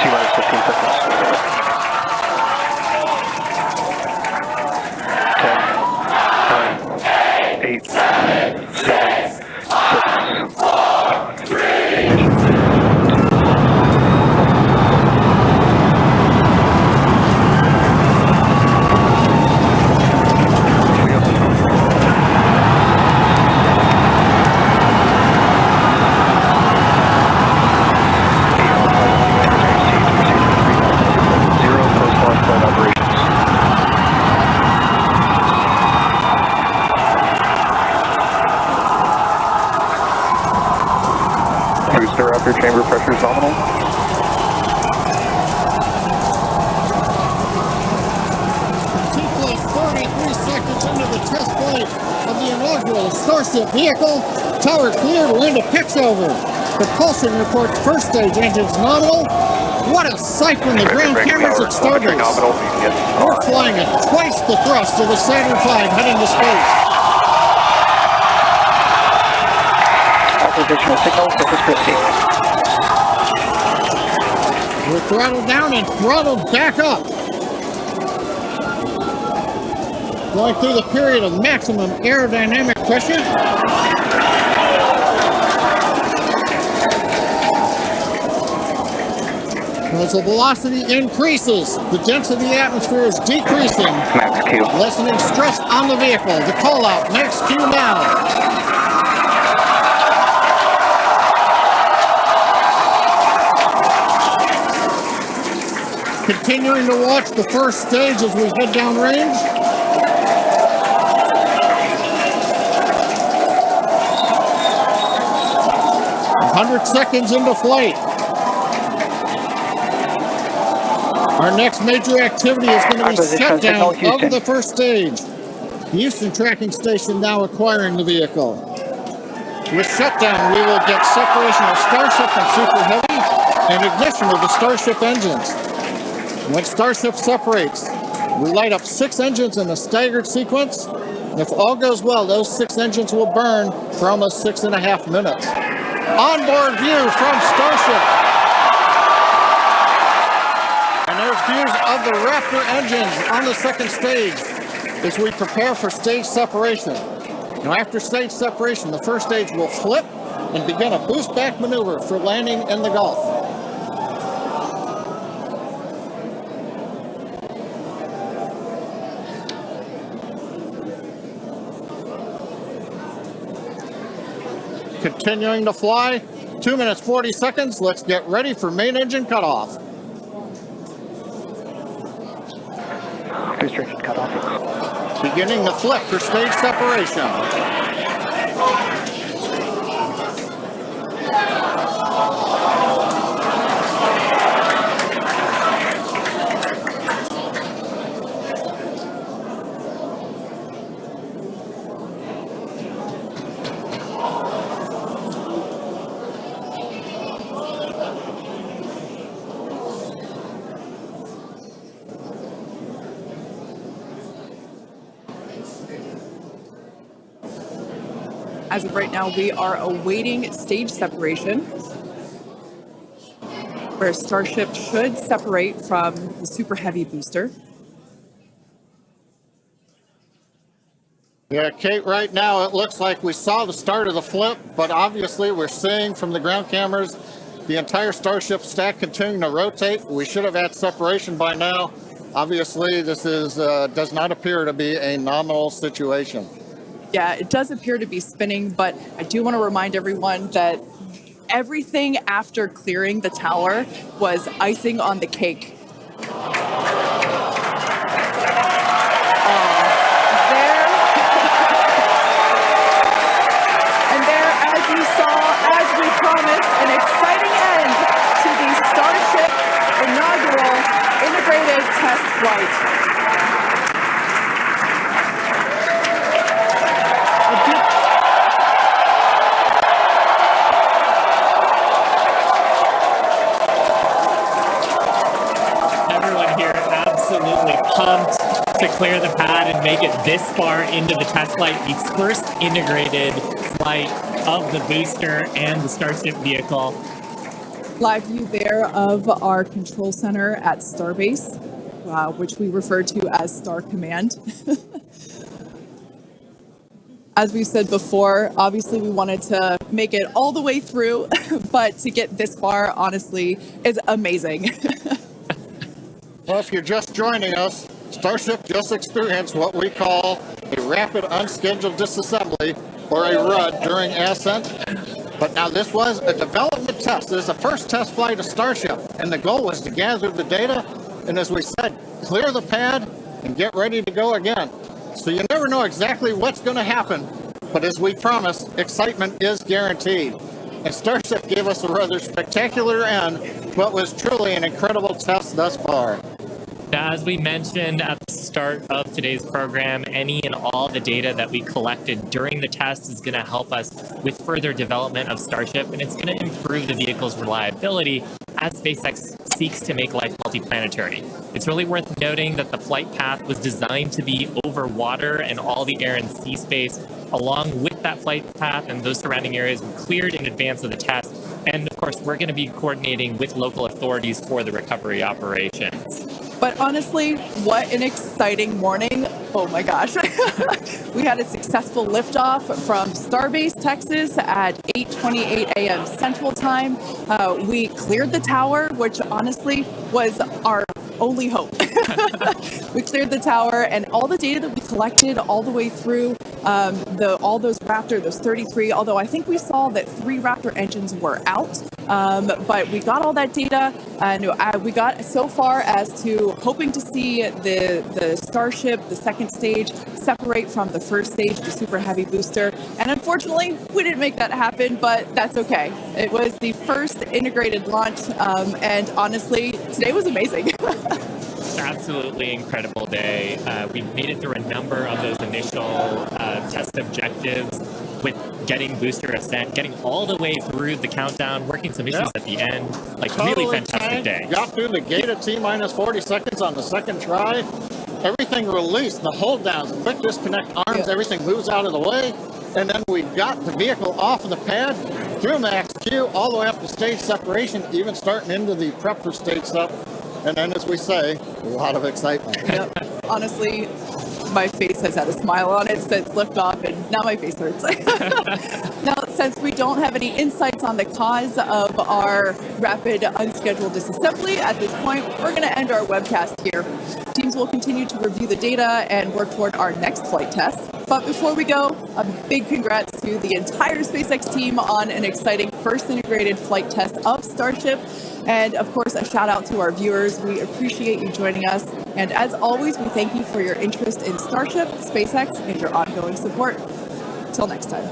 T-minus 15 seconds. 10, 9, 8, 7, 6, 5, 8. Upper chamber pressure is nominal. T-plus 33 seconds into the test flight of the inaugural Starship vehicle. Tower cleared, Linda picks over. Propulsion reports first stage engines nominal. What a sight from the ground cameras at Starbase. We're flying at twice the thrust of the Saturn V heading to space. Acquisition signal, surface 50. We're throttled down and throttled back up. Going through the period of maximum aerodynamic pressure. As the velocity increases, the density of the atmosphere is decreasing. Max Q. Lessening stress on the vehicle. The call out, max Q now. Continuing to watch the first stage as we head downrange. A 100 seconds into flight. Our next major activity is going to be shutdown of the first stage. The Houston tracking station now acquiring the vehicle. With shutdown, we will get separation of Starship and Super Heavy and ignition of the Starship engines. When Starship separates, we light up 6 engines in a staggered sequence. If all goes well, those 6 engines will burn for almost 6.5 minutes. Onboard view from Starship. And there's views of the Raptor engines on the second stage as we prepare for stage separation. Now after stage separation, the first stage will flip and begin a boost back maneuver for landing in the Gulf. Continuing to fly, 2 minutes 40 seconds. Let's get ready for main engine cutoff. Booster engine cutoff. Beginning the flip for stage separation. As of right now, we are awaiting stage separation, where Starship should separate from the Super Heavy booster. Yeah, Kate, right now it looks like we saw the start of the flip, but obviously we're seeing from the ground cameras the entire Starship stack continuing to rotate. We should have had separation by now. Obviously, this is does not appear to be a nominal situation. Yeah, it does appear to be spinning, but I do want to remind everyone that everything after clearing the tower was icing on the cake. And there, as you saw, as we promised, an exciting end to the Starship inaugural integrated test flight. Pumped to clear the pad and make it this far into the test flight, the first integrated flight of the booster and the Starship vehicle. live view there of our control center at Starbase, which we refer to as Star Command. As we said before, obviously we wanted to make it all the way through, but to get this far, honestly, is amazing. Well, if you're just joining us, Starship just experienced what we call a rapid unscheduled disassembly, or a RUD, during ascent. But now this was a development test. This is the first test flight of Starship, and the goal was to gather the data, and as we said, clear the pad and get ready to go again. So you never know exactly what's going to happen, but as we promised, excitement is guaranteed. And Starship gave us a rather spectacular end, what was truly an incredible test thus far. Now, as we mentioned at the start of today's program, any and all the data that we collected during the test is going to help us with further development of Starship, and it's going to improve the vehicle's reliability as SpaceX seeks to make life multiplanetary. It's really worth noting that the flight path was designed to be over water and all the air and sea space. Along with that flight path and those surrounding areas were cleared in advance of the test. And of course, we're going to be coordinating with local authorities for the recovery operations. But honestly, what an exciting morning. Oh my gosh. We had a successful liftoff from Starbase, Texas at 8:28 a.m. Central Time. We cleared the tower, which honestly was our only hope. We cleared the tower, and all the data that we collected all the way through all those Raptor, those 33, although I think we saw that 3 Raptor engines were out. But we got all that data, and we got so far as to hoping to see the Starship, the second stage, separate from the first stage, the Super Heavy booster. And unfortunately, we didn't make that happen, but that's okay. It was the first integrated launch, and honestly, today was amazing. Absolutely incredible day. We made it through a number of those initial test objectives with getting booster ascent, getting all the way through the countdown, working some issues at the end. Like, really fantastic day. Got through the gate at T-minus 40 seconds on the second try. Everything released, the hold downs, quick disconnect arms, everything moves out of the way. And then we got the vehicle off of the pad, through max Q, all the way up to stage separation, even starting into the prep for stage up. And then, as we say, a lot of excitement. Yep. Honestly, my face has had a smile on it since liftoff, and now my face hurts. Now, since we don't have any insights on the cause of our rapid unscheduled disassembly at this point, we're going to end our webcast here. Teams will continue to review the data and work toward our next flight test. But before we go, a big congrats to the entire SpaceX team on an exciting first integrated flight test of Starship. And of course, a shout out to our viewers. We appreciate you joining us. And as always, we thank you for your interest in Starship, SpaceX, and your ongoing support. Till next time.